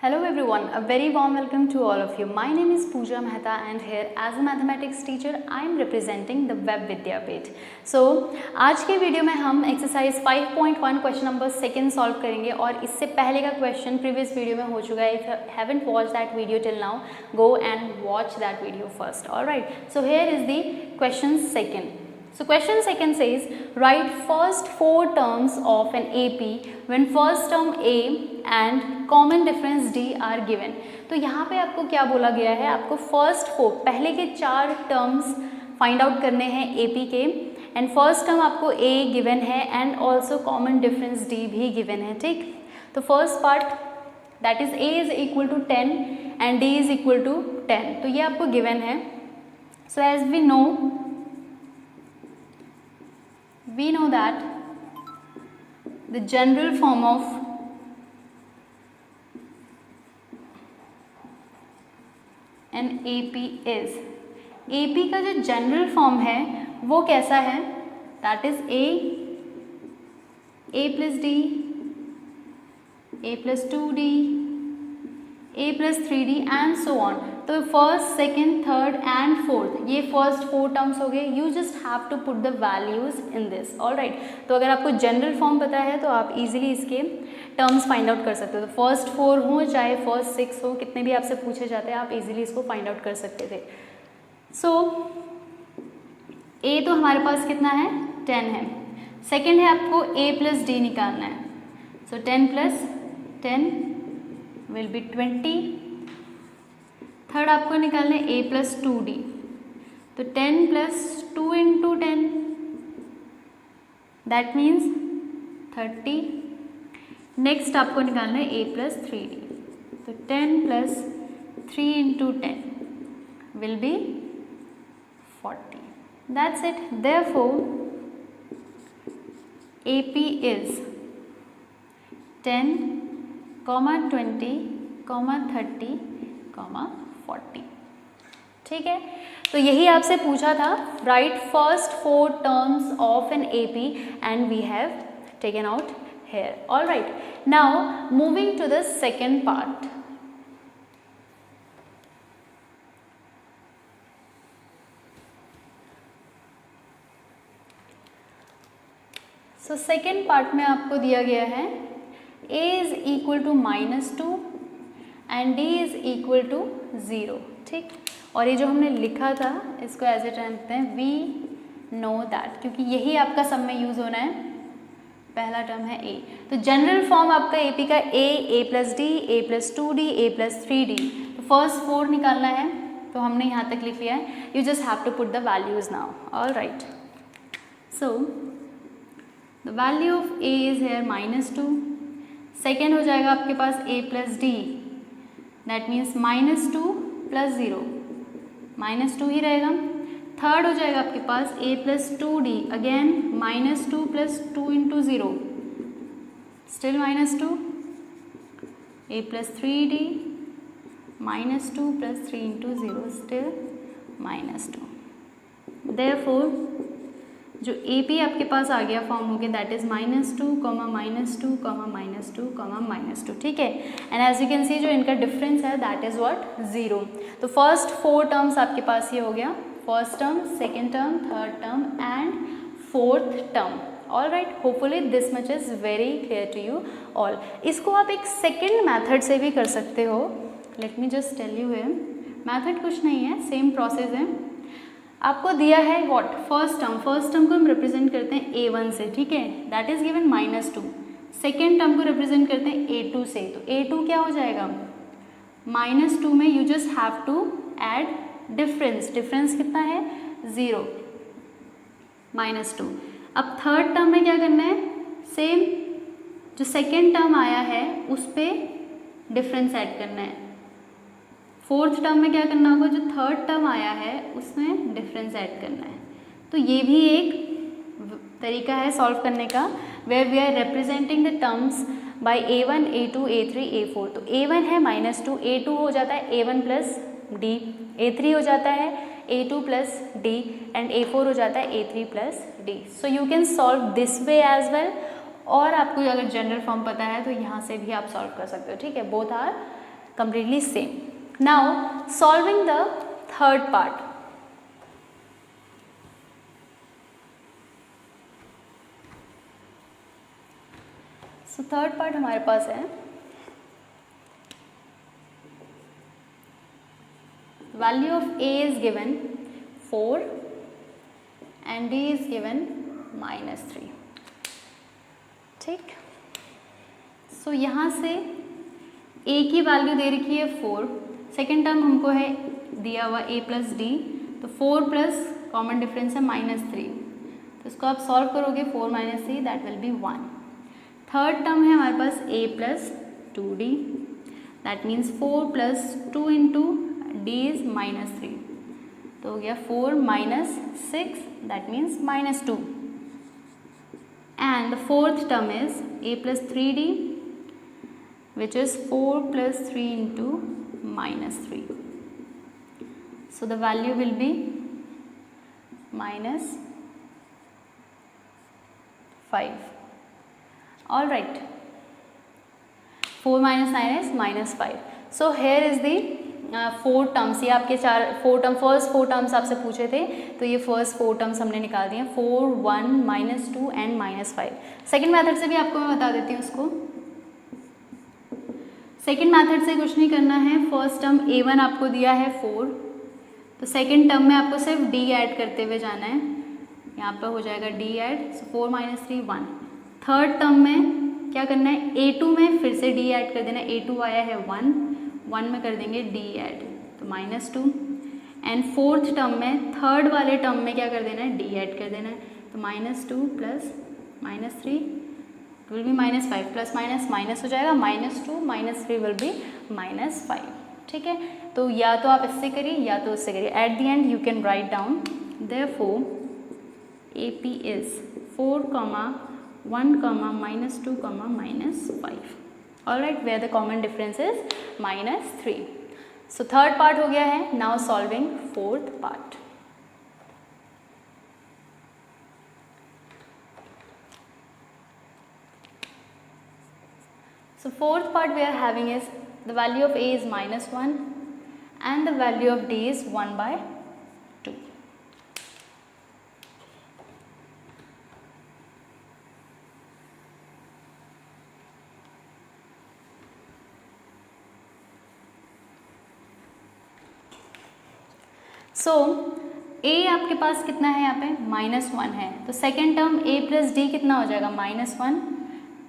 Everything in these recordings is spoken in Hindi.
Hello everyone, a very warm welcome to all of you. My name is Pooja Mehta and here as a mathematics teacher I am representing the Web Vidyapith. So आज के वीडियो में हम exercise 5.1 question number second solve करेंगे और इससे पहले का क्वेश्चन प्रीवियस वीडियो में हो चुका है. If you haven't watched that video till now, go and watch that video first. Alright, so here is the question second. So question second says write first four terms of an AP when first term A and common difference D are given. तो यहाँ पे आपको क्या बोला गया है, आपको फर्स्ट फोर पहले के चार टर्म्स फाइंड आउट करने हैं AP के एंड फर्स्ट टर्म आपको A गिवन है and also common difference D भी गिवन है. ठीक, तो first part that is A is equal to 10 and D is equal to 10, तो ये आपको गिवन है. So as we know that the general form of an AP is, AP का जो जनरल फॉर्म है वो कैसा है, that is A plus D, A plus 2D, A plus 3D and so on. तो first second third and fourth, ये फर्स्ट फोर टर्म्स हो गए. You just have to put the values in this. Alright, तो अगर आपको जनरल फॉर्म पता है तो आप इजीली इसके टर्म्स फाइंड आउट कर सकते हो. तो फर्स्ट फोर हो चाहे फर्स्ट सिक्स हो, कितने भी आपसे पूछे जाते हैं आप इजीली इसको फाइंड आउट कर सकते थे. सो A तो हमारे पास कितना है, 10 है. सेकेंड है आपको A प्लस D निकालना है. सो 10 प्लस 10 विल बी 20. थर्ड आपको निकालना है A प्लस 2D, तो 10 plus 2 into 10 that means 30. Next आपको निकालना है A प्लस 3D, तो 10 plus 3 into 10 will be 40. That's it. Therefore AP is 10, 20, 30, 40. ठीक है, तो यही आपसे पूछा था. Write first four terms of an AP and we have taken out here. All right, now moving to the second part. So second part में आपको दिया गया है A is equal to -2 and D is equal to 0. ठीक, और ये जो हमने लिखा था इसको एज इट रखते हैं वी नो दैट, क्योंकि यही आपका सब में यूज होना है. पहला टर्म है A, तो जनरल फॉर्म आपका AP का A plus D, A plus 2D, A plus 3D. तो फर्स्ट फोर निकालना है, तो हमने यहाँ तक लिख लिया है. You just have to put the values now. All right, so the value of A is here -2. Second हो जाएगा आपके पास A plus D, that means -2 plus 0, -2 ही रहेगा. थर्ड हो जाएगा आपके पास A plus 2D, again -2 plus 2 into 0 still -2. A plus 3D, -2 plus 3 into 0 still -2. Therefore जो AP आपके पास आ गया फॉर्म हो गया दैट इज -2, -2, -2. ठीक है, and as you can see जो इनका डिफरेंस है दैट इज व्हाट, 0. तो फर्स्ट फोर टर्म्स आपके पास ये हो गया, first term, second term, third term and fourth term. All right, hopefully this much is very clear to you all. इसको आप एक सेकेंड मैथड से भी कर सकते हो. Let me just tell you here. Method कुछ नहीं है, सेम प्रोसेस है. आपको दिया है व्हाट, फर्स्ट टर्म को हम रिप्रेजेंट करते हैं A1 से. ठीक है, that is given -2. Second term को रिप्रेजेंट करते हैं A2 से, तो A2 क्या हो जाएगा, -2 में you just have to add difference. Difference कितना है, 0, -2. अब थर्ड टर्म में क्या करना है, सेम जो सेकेंड टर्म आया है उस पर डिफरेंस ऐड करना है. फोर्थ टर्म में क्या करना होगा, जो थर्ड टर्म आया है उसमें डिफरेंस ऐड करना है. तो ये भी एक तरीका है सॉल्व करने का, where we are representing the terms by A1, A2, A3, A4. तो A1 है -2, A2 हो जाता है A1 प्लस D, A3 हो जाता है A2 plus D and A4 हो जाता है A3 plus D. So you can solve this way as well, और आपको अगर जनरल फॉर्म पता है तो यहाँ से भी आप सॉल्व कर सकते हो. ठीक है, both are completely same. Now solving the third part. So third part हमारे पास है value of a is given 4 and d is given -3. ठीक, सो यहाँ से a की वैल्यू दे रखी है 4, सेकेंड टर्म हमको है दिया हुआ a प्लस डी, तो 4 प्लस कॉमन डिफरेंस है -3, तो इसको आप सॉल्व करोगे 4 - 3 that will be 1. Third term है हमारे पास a plus 2d, that means 4 plus 2 into d is -3, तो हो गया 4 - 6 that means -2. And the fourth term is a plus 3d, which is 4 plus 3 into -3. So the value will be -5. All right. 4 minus 9 is -5. So here is the 4 terms. ये आपके 4 टर्म, फर्स्ट 4 टर्म्स आपसे पूछे थे, तो ये फर्स्ट 4 टर्म्स हमने निकाल दिए, 4, 1, -2 एंड -5. सेकेंड मेथड से भी आपको मैं बता देती हूँ उसको. सेकेंड मेथड से कुछ नहीं करना है. फर्स्ट टर्म a1 आपको दिया है 4, तो सेकेंड टर्म में आपको सिर्फ d ऐड करते हुए जाना है. यहाँ पर हो जाएगा d ऐड, सो 4 - 3 1. थर्ड टर्म में क्या करना है, a2 में फिर से d ऐड कर देना. a2 आया है 1 में कर देंगे d ऐड, तो -2. एंड फोर्थ टर्म में, थर्ड वाले टर्म में क्या कर देना है, d ऐड कर देना है, तो -2 plus -3 will be -5, plus minus minus हो जाएगा, -2 -3 विल बी -5. ठीक है, तो या तो आप इससे करिए या तो इससे करिए. At the end you can write down therefore AP is 4, 1, -2, -5. Alright, where the common difference is -3. So third part हो गया है. Now solving fourth part. So fourth part we are having is the value of a is -1 and the value of d is 1/2. So a आपके पास कितना है, यहाँ पे -1 है, तो second term a plus D कितना हो जाएगा, -1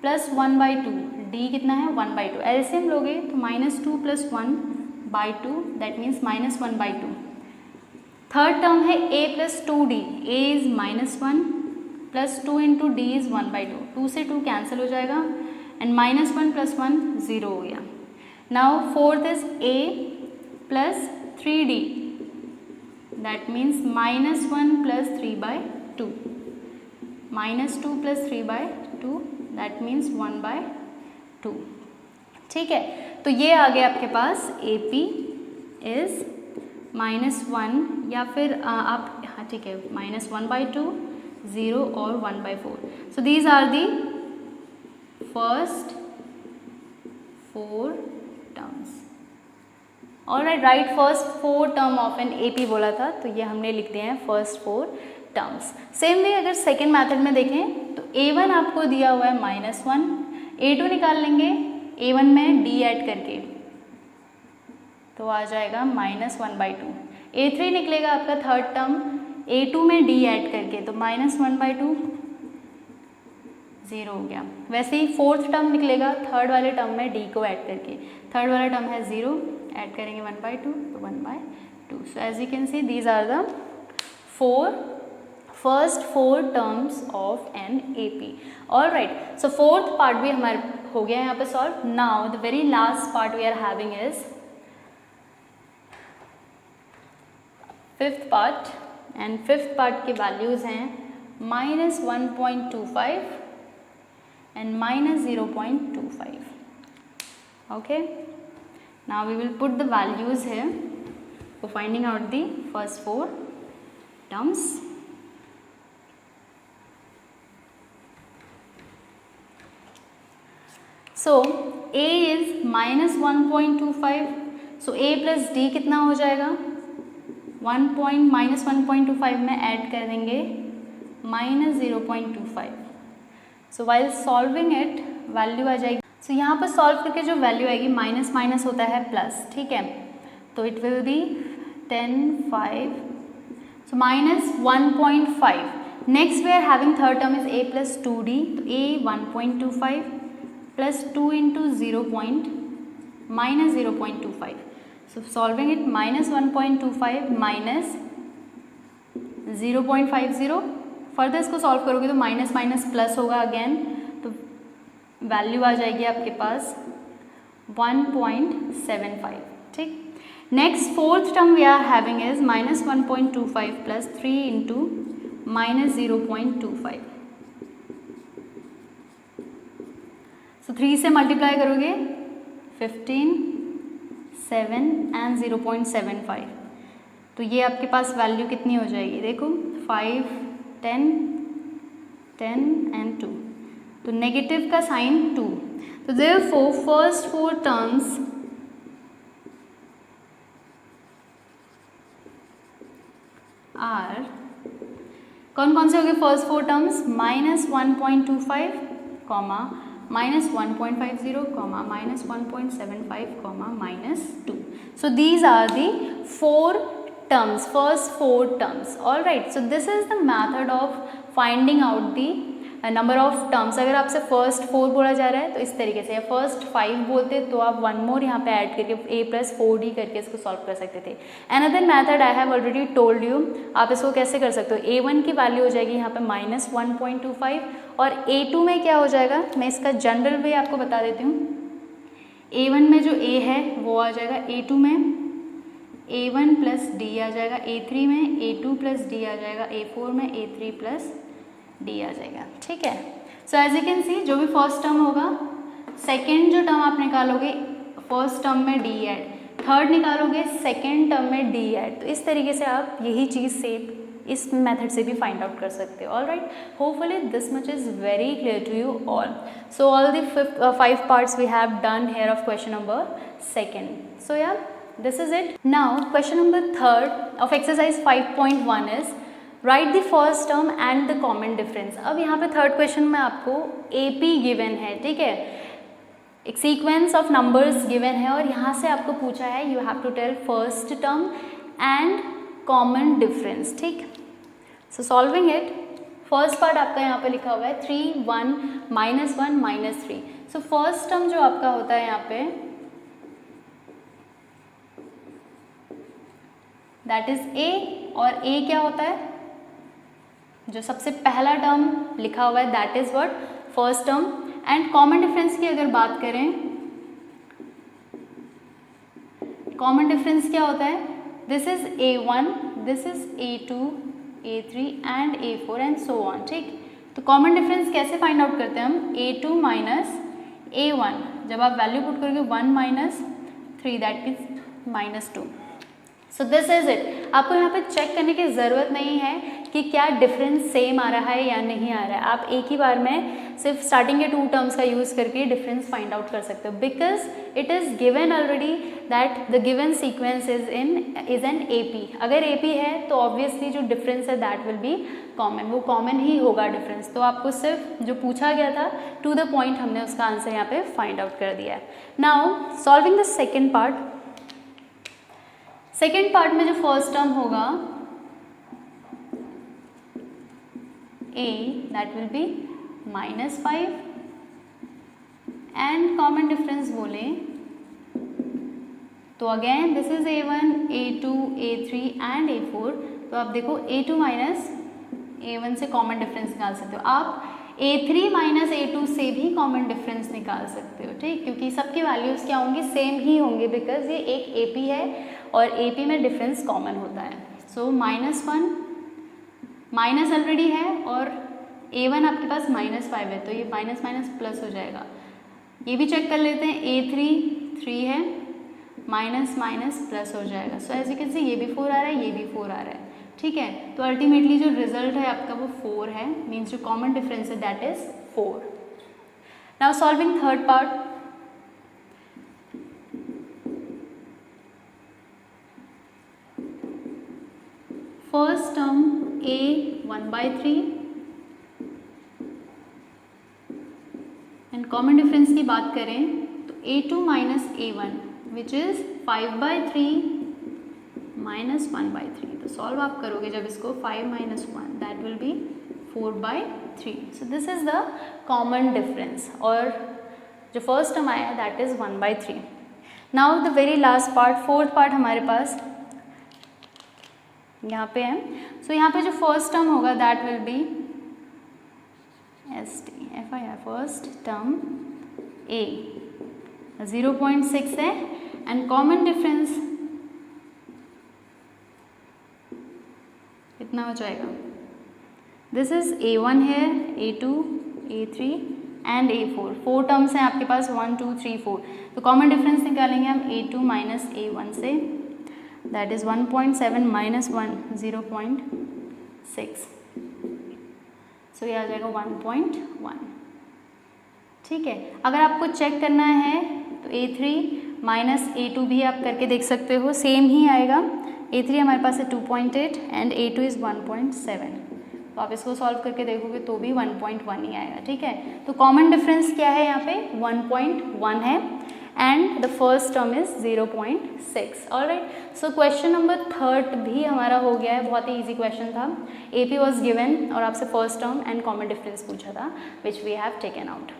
प्लस 1/2. d कितना है, 1/2. एलसीएम लोगे तो -2 plus 1/2 that means -1/2. Third term है a plus 2d, a is -1 plus 2 into D is 1/2. 2 से 2 कैंसिल हो जाएगा एंड -1 प्लस 1 0 हो गया. Now fourth is a plus 3d, that means -1 plus 3/2, -2 plus 3/2 that means 1/2. ठीक है, तो ये आ गया आपके पास AP is -1 या फिर आप, हाँ ठीक है, -1/2, 0 और 1/4. So these are the first 4 terms. All right, write first 4 term of an AP बोला था, तो ये हमने लिख दिया है फर्स्ट 4 टर्म्स. सेम वे अगर सेकेंड मेथड में देखें तो A1 आपको दिया हुआ है -1, A2 निकाल लेंगे A1 में D ऐड करके, तो आ जाएगा -1/2. A3 निकलेगा आपका थर्ड टर्म A2 में D ऐड करके, तो -1/2 0 हो गया. वैसे ही फोर्थ टर्म निकलेगा थर्ड वाले टर्म में D को ऐड करके, थर्ड वाला टर्म है 0, ऐड करेंगे 1/2, तो 1/2. So as you can see these are the first 4 terms of an AP. All right, so fourth part भी हमारे हो गया है यहाँ पे solve. Now the very last part we are having is fifth part, and fifth part की वैल्यूज हैं -1.25 and -0.25. Okay, now we will put the values here for finding out the first 4 terms. So a is -1.25, so a plus d कितना हो जाएगा, -1.25 में ऐड कर देंगे -0.25. So while solving it value आ जाएगी. सो यहाँ पर सॉल्व करके जो वैल्यू आएगी, माइनस माइनस होता है प्लस, ठीक है, तो it will be 10, 5, so -1.5. Next we are having third term is a plus 2d, तो a 1.25 plus 2 into -0.25. So solving it -1.25 minus 0.50. Further इसको सॉल्व करोगे तो माइनस माइनस प्लस होगा अगेन, तो वैल्यू आ जाएगी आपके पास 1.75. ठीक. Next fourth term we are having is -1.25 plus 3 into -0.25. So 3 से मल्टीप्लाई करोगे 15, 7 एंड 0.75. तो ये आपके पास वैल्यू कितनी हो जाएगी, देखो 5, 10, 10 एंड 2. तो नेगेटिव का साइन 2. तो देयरफॉर फर्स्ट 4 टर्म्स आर, कौन कौन से हो गए first 4 terms, -1.25, -1.50, -1.75, -2. So these are the 4 terms, first 4 terms. All right. So this is the method of finding out the number of terms. अगर आपसे फर्स्ट 4 बोला जा रहा है तो इस तरीके से, या फर्स्ट 5 बोलते तो आप 1 मोर यहाँ पे ऐड करके a प्लस 4d करके इसको सॉल्व कर सकते थे. Another method I have already told you, आप इसको कैसे कर सकते हो, a1 की वैल्यू हो जाएगी यहाँ पे -1.25, और a2 में क्या हो जाएगा, मैं इसका जनरल वे आपको बता देती हूँ. a1 में जो a है वो आ जाएगा a2 में a1 प्लस d आ जाएगा, a3 में a2 प्लस d आ जाएगा, a4 में a3 प्लस d आ जाएगा. ठीक है. So as you can see, जो भी फर्स्ट टर्म होगा, सेकेंड जो टर्म आप निकालोगे फर्स्ट टर्म में d ऐड, थर्ड निकालोगे सेकेंड टर्म में d ऐड. तो इस तरीके से आप यही चीज़ से इस मेथड से भी फाइंड आउट कर सकते हो. All right, hopefully this much is very clear to you all. So all the 5 parts we have done here of question number 2. So yeah this is it. Now question number 3 of exercise 5.1 is write the first term and the common difference. अब यहाँ पे थर्ड क्वेश्चन में आपको AP गिवन है, ठीक है, एक सीक्वेंस ऑफ नंबर्स गिवन है, और यहाँ से आपको पूछा है you have to tell first term and common difference. ठीक. So solving it, first part आपका यहाँ पे लिखा हुआ है 3, 1, -1, -3. सो फर्स्ट टर्म जो आपका होता है यहाँ पे दैट इज a, और a क्या होता है, जो सबसे पहला टर्म लिखा हुआ है that is what, first term. And common difference की अगर बात करें, कॉमन डिफरेंस क्या होता है, this is a1, this is a2, a3 and a4 and so on. ठीक. तो कॉमन डिफरेंस कैसे फाइंड आउट करते हैं हम, a2 माइनस a1, जब आप वैल्यू पुट करोगे 1 minus 3 that means -2. So this is it. आपको यहाँ पे चेक करने की ज़रूरत नहीं है कि क्या डिफरेंस सेम आ रहा है या नहीं आ रहा है. आप एक ही बार में सिर्फ स्टार्टिंग के 2 टर्म्स का यूज़ करके डिफरेंस फाइंड आउट कर सकते हो, because it is given already that the given sequence is an AP. अगर AP है तो ऑब्वियसली जो डिफरेंस है दैट विल बी कॉमन, वो कॉमन ही होगा डिफरेंस. तो आपको सिर्फ जो पूछा गया था टू द पॉइंट हमने उसका आंसर यहाँ पे फाइंड आउट कर दिया है. Now solving the second part. Second part में जो फर्स्ट टर्म होगा a, that will be -5, and common difference बोले तो again this is a1, a2, a3 and a4. तो आप देखो a2 माइनस a1 से कॉमन डिफरेंस निकाल सकते हो, आप a3 माइनस a2 से भी कॉमन डिफरेंस निकाल सकते हो. ठीक. क्योंकि सबकी वैल्यूज़ क्या होंगी, सेम ही होंगे, बिकॉज ये एक AP है और AP में डिफरेंस कॉमन होता है. सो -1 माइनस ऑलरेडी है और a1 आपके पास -5 है, तो ये माइनस माइनस प्लस हो जाएगा. ये भी चेक कर लेते हैं, a3 3 है, माइनस माइनस प्लस हो जाएगा. So as you can see ये भी 4 आ रहा है, ये भी 4 आ रहा है. ठीक है. तो अल्टीमेटली जो रिजल्ट है आपका वो 4 है, मीन्स जो कॉमन डिफरेंस है that is 4. Now solving third part. First term a 1/3 and common difference की बात करें तो a2 minus a1 which is 5/3 minus 1/3। तो सॉल्व आप करोगे जब इसको 5 minus 1 that will be 4/3। So this is the common difference और जो फर्स्ट टर्म आया that is 1/3। Now the very last part, fourth part हमारे पास यहाँ पे है। सो यहाँ पे जो फर्स्ट टर्म होगा that will be FIR first term A 0.6 है एंड कॉमन डिफरेंस कितना हो जाएगा? दिस इज A1 है, A2, A3 and A4। 4 terms हैं आपके पास 1 2 3 4। तो कॉमन डिफरेंस निकालेंगे हम A2 माइनस A1 से, दैट इज 1.7 माइनस 1 0.6। सो ये आ जाएगा 1.1। ठीक है, अगर आपको चेक करना है तो A3 माइनस A2 भी आप करके देख सकते हो, सेम ही आएगा। A3 हमारे पास है 2.8 एंड A2 इज़ 1.7। तो आप इसको सॉल्व करके देखोगे तो भी 1.1 ही आएगा। ठीक है, तो कॉमन डिफरेंस क्या है यहाँ पे? 1.1 है and the first term is 0.6। All right, so question number 3 भी हमारा हो गया है। बहुत ही इजी क्वेश्चन था। AP वॉज गिवन और आपसे first term and common difference पूछा था which we have taken out.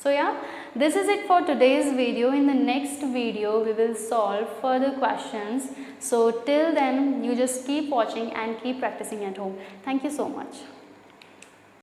So yeah, this is it for today's video. In the next video, we will solve further questions. So till then, you just keep watching and keep practicing at home. Thank you so much.